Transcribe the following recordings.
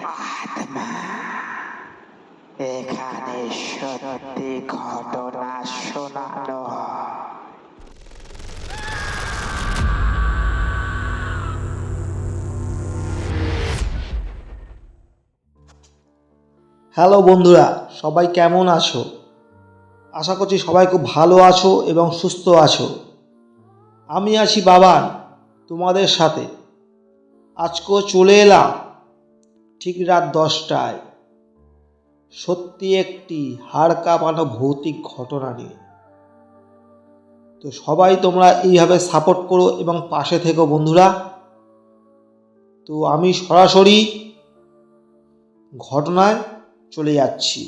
প্রেতাত্মা এখানে সত্যি ঘটনা শোনানো হয়। হ্যালো বন্ধুরা, সবাই কেমন আছো? আশা করছি সবাই খুব ভালো আছো এবং সুস্থ আছো। আমি আছি বাবান তোমাদের সাথে। আজকেও চলে এলাম ঠিক রাত 10টায় সত্যি একটি হাড় কাঁপানো ভৌতিক ঘটনা নিয়ে। তো সবাই তোমরা এইভাবে সাপোর্ট করো এবং পাশে থেকো বন্ধুরা। তো আমি সরাসরি ঘটনায় চলে যাচ্ছি।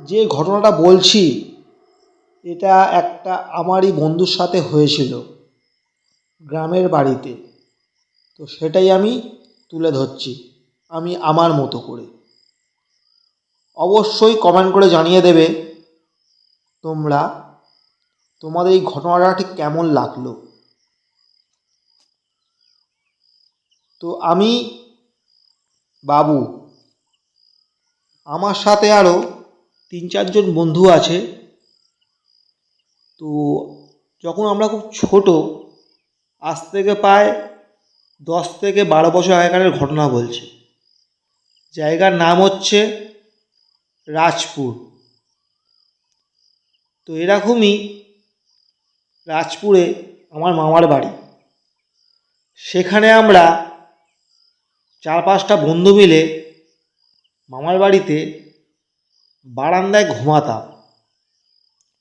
যে ঘটনাটা বলছি এটা একটা আমারই বন্ধুর সাথে হয়েছিল গ্রামের বাড়িতে। তো সেটাই আমি তুলে ধরছি আমি আমার মতো করে। অবশ্যই কমেন্ট করে জানিয়ে দেবে তোমরা তোমাদের এই ঘটনাটা ঠিক কেমন লাগলো। তো আমি বাবু, আমার সাথে আরও 3-4জন বন্ধু আছে। তো যখন আমরা খুব ছোট, আজ থেকে প্রায় 10 থেকে 12 বছর আগেকারের ঘটনা বলছি। জায়গার নাম হচ্ছে রাজপুর। তো এরকমই রাজপুরে আমার মামার বাড়ি। সেখানে আমরা 4-5টা বন্ধু মিলে মামার বাড়িতে বারান্দায় ঘুমাতাম।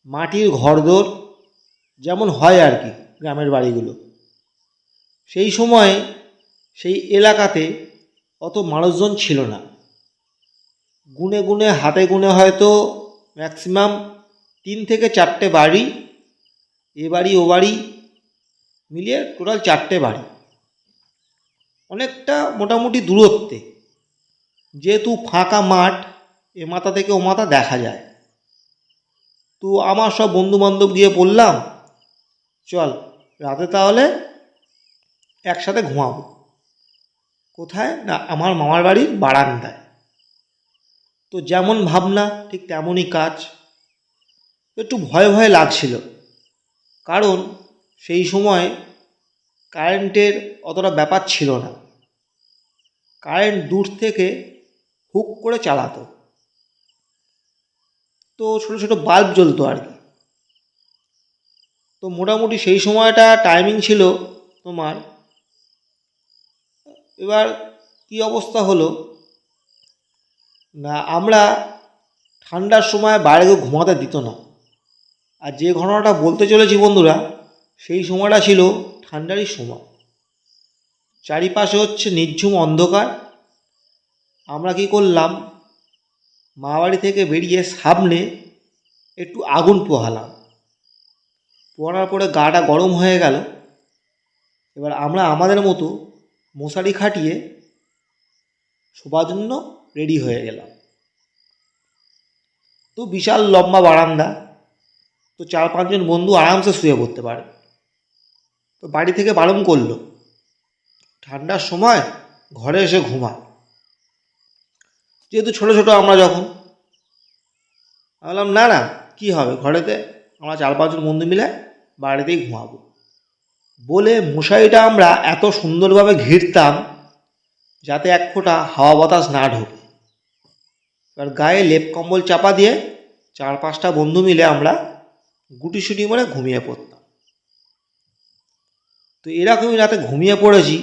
মাটির ঘরদোর যেমন হয় আর কি গ্রামের বাড়িগুলো। সেই সময়ে সেই এলাকাতে অত মানুষজন ছিল না। গুনে গুনে হাতে গুনে হয়তো ম্যাক্সিমাম 3 থেকে 4টে বাড়ি, এ বাড়ি ও বাড়ি মিলিয়ে টোটাল 4টে বাড়ি। অনেকটা মোটামুটি দূরত্বে, যেহেতু ফাঁকা মাঠ, এ মাথা থেকে ও মাথা দেখা যায়। তো আমার সব বন্ধুবান্ধব গিয়ে বললাম, চল রাতে তাহলে একসাথে ঘুমাবো। কোথায় না, আমার মামার বাড়ির বারান্দায়। তো যেমন ভাবনা ঠিক তেমনই কাজ। একটু ভয় ভয় লাগছিল, কারণ সেই সময় কারেন্টের অতটা ব্যাপার ছিল না। কারেন্ট দূর থেকে হুক করে চালাতো। তো ছোটো ছোটো বাল্ব জ্বলতো আর কি। তো মোটামুটি সেই সময়টা টাইমিং ছিল তোমার, এবার কি অবস্থা হলো না, আমরা ঠান্ডার সময় বাইরে ঘুমাতে দিত না। আর যে ঘটনাটা বলতে চলেছি বন্ধুরা, সেই সময়টা ছিল ঠান্ডারই সময়। চারিপাশে হচ্ছে নিঝুম অন্ধকার। আমরা কি করলাম, মামাবাড়ি থেকে বেরিয়ে সামনে একটু আগুন পোহালাম। পোহানোর পরে গাটা গরম হয়ে গেল। এবার আমরা আমাদের মতো মশারি খাটিয়ে শোবার জন্য রেডি হয়ে গেলাম। তো বিশাল লম্বা বারান্দা, তো 4-5জন বন্ধু আরামসে শুয়ে পড়তে পারে। তো বাড়ি থেকে বারণ করলো, ঠান্ডার সময় ঘরে এসে ঘুমা। যেহেতু ছোটো ছোটো আমরা যখন, বললাম না না কী হবে, ঘরেতে আমরা 4-5জন বন্ধু মিলে বাড়িতেই ঘুমাবো বলে মশারিটা আমরা এত সুন্দরভাবে ঘিরতাম যাতে এক ফোঁটা হাওয়া বাতাস না ঢোকে। এবার গায়ে লেপ কম্বল চাপা দিয়ে 4-5টা বন্ধু মিলে আমরা গুটিসুটি মারে ঘুমিয়ে পড়তাম। তো এরকমই রাতে ঘুমিয়ে পড়েছি,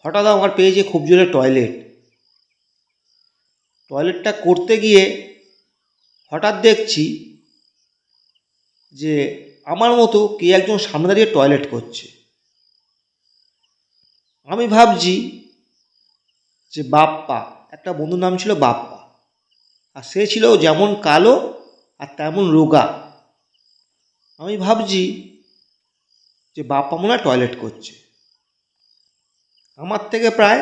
হঠাৎ আমার পেয়েছে খুব জোরে টয়লেটটা করতে গিয়ে হঠাৎ দেখছি যে আমার মতো কে একজন সামনে দাঁড়িয়ে টয়লেট করছে। আমি ভাবছি যে বাপ্পা, একটা বন্ধুর নাম ছিল বাপ্পা, আর সে ছিল যেমন কালো আর তেমন রোগা। আমি ভাবছি যে বাপ্পা মনে হয় টয়লেট করছে। আমার থেকে প্রায়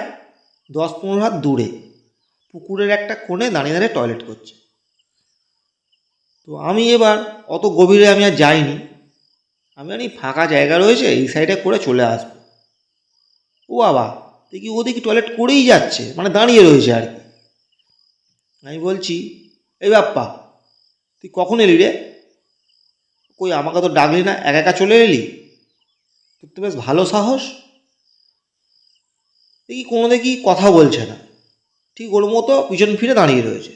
10-15 হাত দূরে পুকুরের একটা কোণে দাঁড়িয়ে দাঁড়িয়ে টয়লেট করছে। তো আমি এবার অত গভীরে আমি আর যাইনি, আমি জানি ফাঁকা জায়গা রয়েছে, এই সাইডে করে চলে আসবো। ও বাবা, দেখি ওদিকে টয়লেট করেই যাচ্ছে, মানে দাঁড়িয়ে রয়েছে আর কি। আমি বলছি, এই বাপ্পা, তুই কখন এলি রে? কই আমাকে তো ডাকলি না, একা একা চলে এলি? তোর তো বেশ ভালো সাহস। দেখি কোনো দেখি কথা বলছে না, ঠিক ওর মতো পিছন ফিরে দাঁড়িয়ে রয়েছে।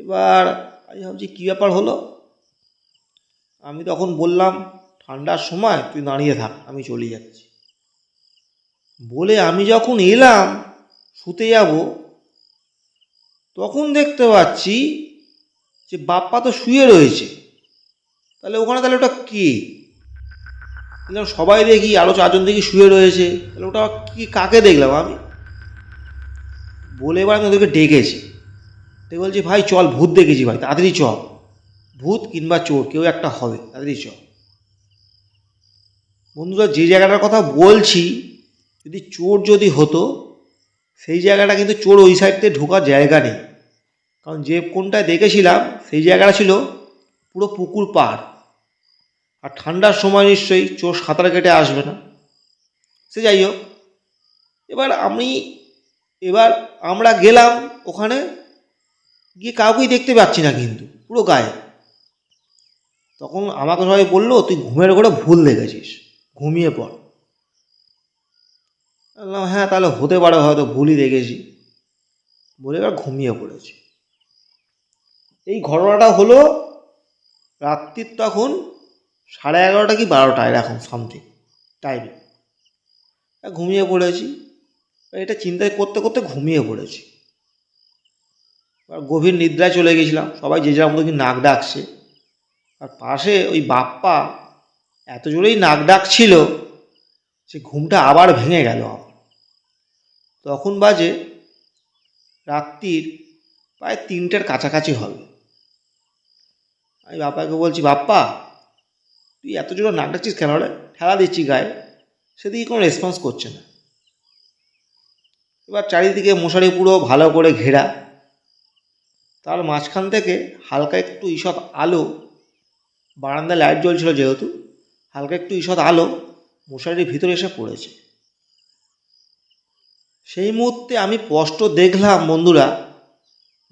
এবার আমি ভাবছি কী ব্যাপার হলো। আমি তখন বললাম, ঠান্ডার সময় তুই দাঁড়িয়ে থাক, আমি চলে যাচ্ছি। বলে আমি যখন এলাম শুতে যাব, তখন দেখতে পাচ্ছি যে বাপ্পা তো শুয়ে রয়েছে। তাহলে ওখানে তাহলে ওটা কে? দেখলাম সবাই দেখি, আরও চারজন দেখি শুয়ে রয়েছে, তাহলে ওটা কি, কাকে দেখলাম আমি? বলে এবার আমি ওদেরকে ডেকেছি, ডেকে বলছি, ভাই চল, ভূত দেখেছি ভাই, তাড়াতাড়ি চল, ভূত কিংবা চোর কেউ একটা হবে, তাড়াতাড়ি চল। বন্ধুরা, যে জায়গাটার কথা বলছি, যদি চোর যদি হতো, সেই জায়গাটা কিন্তু চোর ওই সাইড থেকে ঢোকার জায়গা নেই। কারণ যে কোনটায় দেখেছিলাম সেই জায়গাটা ছিল পুরো পুকুর পাড়, আর ঠান্ডার সময় নিশ্চয়ই চোর সাঁতার কেটে আসবে না। সে যাই হোক, এবার আমরা গেলাম ওখানে, গিয়ে কাউকেই দেখতে পাচ্ছি না, কিন্তু পুরো গায়ে। তখন আমাকে সবাই বললো, তুই ঘুমের ঘরে ভুল দেখেছিস, ঘুমিয়ে পড়। বললাম, হ্যাঁ তাহলে হতে পারে, হয়তো ভুলই দেখেছি। বলে এবার ঘুমিয়ে পড়েছি। এই ঘটনাটা হলো রাত্রির তখন 11:30 কি 12টা এরকম সামথিং টাইমে। ঘুমিয়ে পড়েছি, এটা চিন্তা করতে করতে ঘুমিয়ে পড়েছি। গভীর নিদ্রায় চলে গেছিলাম, সবাই যে যার মতো কি নাক ডাকছে। আর পাশে ওই বাপ্পা এত জোরেই নাক ডাকছিল, সে ঘুমটা আবার ভেঙে গেল। তখন বাজে রাত্রির প্রায় 3টের কাছাকাছি হবে। আমি বাপ্পাকে বলছি, বাপ্পা তুই এত জোরে নাক ডাকছিস কেন রে? ঠেলা দিচ্ছি গায়ে, সেদিকে কোনো রেসপন্স করছে না। এবার চারিদিকে মশারি পুরো ভালো করে ঘেরা, তার মাঝখান থেকে হালকা একটু ঈষৎ আলো, বারান্দায় লাইট জ্বলছিল যেহেতু, হালকা একটু ঈষৎ আলো মশারির ভিতরে এসে পড়েছে। সেই মুহূর্তে আমি স্পষ্ট দেখলাম বন্ধুরা,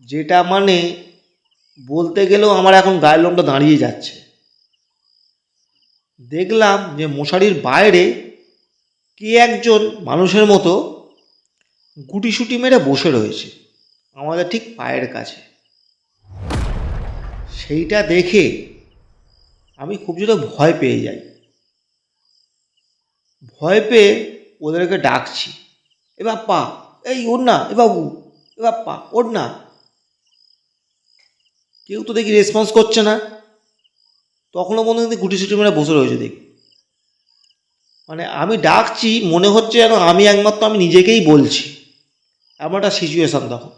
যেটা মানে বলতে গেলেও আমার এখন গায়ের লোমটা দাঁড়িয়ে যাচ্ছে। দেখলাম যে মশারির বাইরে কে একজন মানুষের মতো গুটিসুটি মেরে বসে রয়েছে আমাদের ঠিক পায়ের কাছে। সেইটা দেখে আমি খুব জোরে ভয় পেয়ে যাই। ভয় পেয়ে ওদেরকে ডাকছি, এ বাপ্পা, এই ওর না, এ বাবু, এ বাপ্পা ওর না। কেউ তো দেখি রেসপন্স করছে না। তখনও মনে হয় গুটিসুটি মেরে বসে রয়েছে দেখি। মানে আমি ডাকছি, মনে হচ্ছে যেন আমি একমাত্র আমি নিজেকেই বলছি, এমন একটা সিচুয়েশান তখন।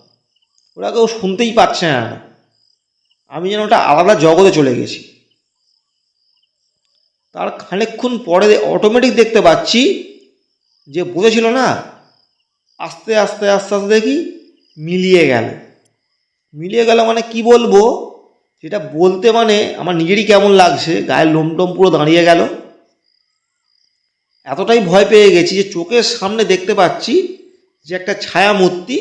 ওরা কেউ শুনতেই পাচ্ছে না, আমি যেন ওটা আলাদা জগতে চলে গেছি। তার খানিকক্ষণ পরে অটোমেটিক দেখতে পাচ্ছি যে বলেছিল না, আস্তে আস্তে আস্তে আস্তে দেখি মিলিয়ে গেল। মিলিয়ে গেল মানে কি বলবো, যেটা বলতে মানে আমার নিজেরই কেমন লাগছে, গায়ের লোমটোম পুরো দাঁড়িয়ে গেল। এতটাই ভয় পেয়ে গেছি যে চোখের সামনে দেখতে পাচ্ছি যে একটা ছায়া মূর্তি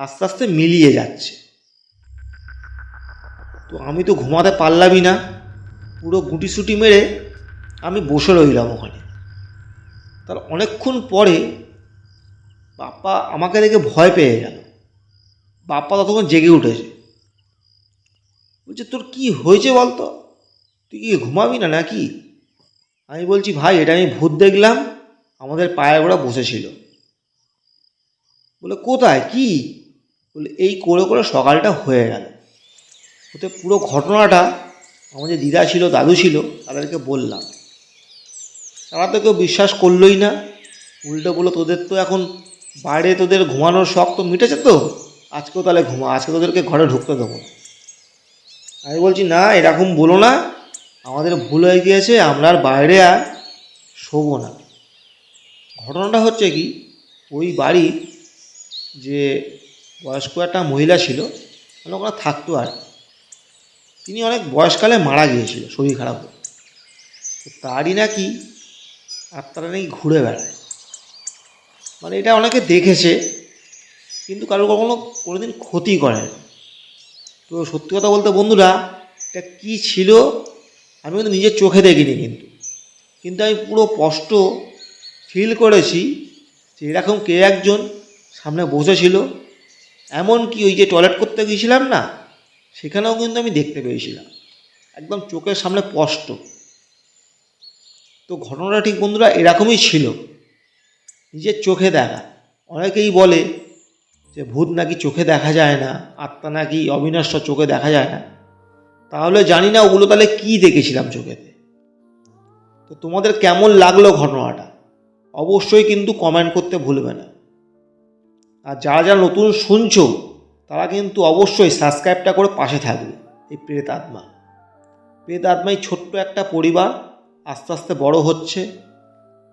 আস্তে আস্তে মিলিয়ে যাচ্ছে। তো আমি তো ঘুমাতে পারলামই না, পুরো গুটিসুটি মেরে আমি বসে রইলাম ওখানে। তার অনেকক্ষণ পরে বাপ্পা আমাকে দেখে ভয় পেয়ে গেল। বাপ্পা ততক্ষণ জেগে উঠেছে, বলছে, তোর কি হয়েছে বলতো, তুই কি ঘুমাবি না নাকি? আমি বলছি, ভাই এটা আমি ভূত দেখলাম, আমাদের পায়ের গোড়া বসেছিল। বলে, কোথায়, কি? বলে, এই করে করে সকালটা হয়ে গেল। ওতে পুরো ঘটনাটা আমাদের দিদা ছিল, দাদু ছিল, তাদেরকে বললাম। তারা তো কেউ বিশ্বাস করলোই না, উল্টো বললো, তোদের তো এখন বাইরে তোদের ঘুমানোর শখ তো মিটেছে, তো আজকেও তাহলে ঘুমা, আজকে তোদেরকে ঘরে ঢুকতে দেবো। আমি বলছি, না এরকম বলো না, আমাদের ভুল হয়ে গিয়েছে, আমরা আর বাইরে আর শোবো না। ঘটনাটা হচ্ছে কি, ওই বাড়ির যে বয়স্ক একটা মহিলা ছিল, মানে ওখানে থাকতো আর, তিনি অনেক বয়সকালে মারা গিয়েছিল শরীর খারাপ হয়ে। তো তারই নাকি আত্মারা নাকি ঘুরে বেড়ায়, মানে এটা অনেকে দেখেছে কিন্তু কারোর কোনোদিন ক্ষতি করে না। তো সত্যি কথা বলতে বন্ধুরা, এটা কী ছিল আমি কিন্তু নিজের চোখে দেখিনি, কিন্তু আমি পুরো স্পষ্ট ফিল করেছি যে এরকম কে একজন সামনে বসেছিল। এমনকি ওই যে টয়লেট করতে গিয়েছিলাম না, সেখানেও কিন্তু আমি দেখতে পেয়েছিলাম, একদম চোখের সামনে স্পষ্ট। তো ঘটনাটা ঠিক বন্ধুরা এরকমই ছিল, নিজের চোখে দেখা। অনেকেই বলে যে ভূত নাকি চোখে দেখা যায় না, আত্মা নাকি অবিনশ্বর চোখে দেখা যায় না। তাহলে জানি না ওগুলো তাহলে কী দেখেছিলাম চোখেতে। তো তোমাদের কেমন লাগলো ঘটনাটা অবশ্যই কিন্তু কমেন্ট করতে ভুলবে না। আর যারা যারা নতুন শুনছো তারা কিন্তু অবশ্যই সাবস্ক্রাইবটা করে পাশে থাকবে। এই প্রেত আত্মাই ছোট্ট একটা পরিবার, আস্তে আস্তে বড় হচ্ছে।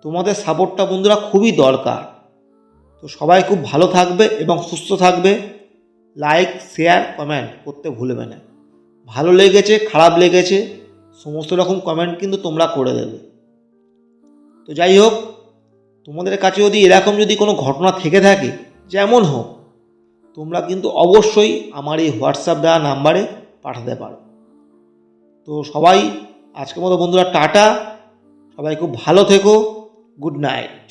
তোমাদের সাপোর্টটা বন্ধুরা খুবই দরকার। তো সবাই খুব ভালো থাকবে এবং সুস্থ থাকবে। লাইক, শেয়ার, কমেন্ট করতে ভুলবে না। ভালো লেগেছে, খারাপ লেগেছে, সমস্ত রকম কমেন্ট কিন্তু তোমরা করে দেবে। তো যাই হোক, তোমাদের কাছে যদি এরকম যদি কোনো ঘটনা থেকে থাকে, যেমন হোক, তোমরা কিন্তু অবশ্যই আমার এই হোয়াটসঅ্যাপ দেওয়া নাম্বারে পাঠাতে পারো। তো সবাই আজকের মতো বন্ধুরা টাটা, সবাই খুব ভালো থেকো, গুড নাইট।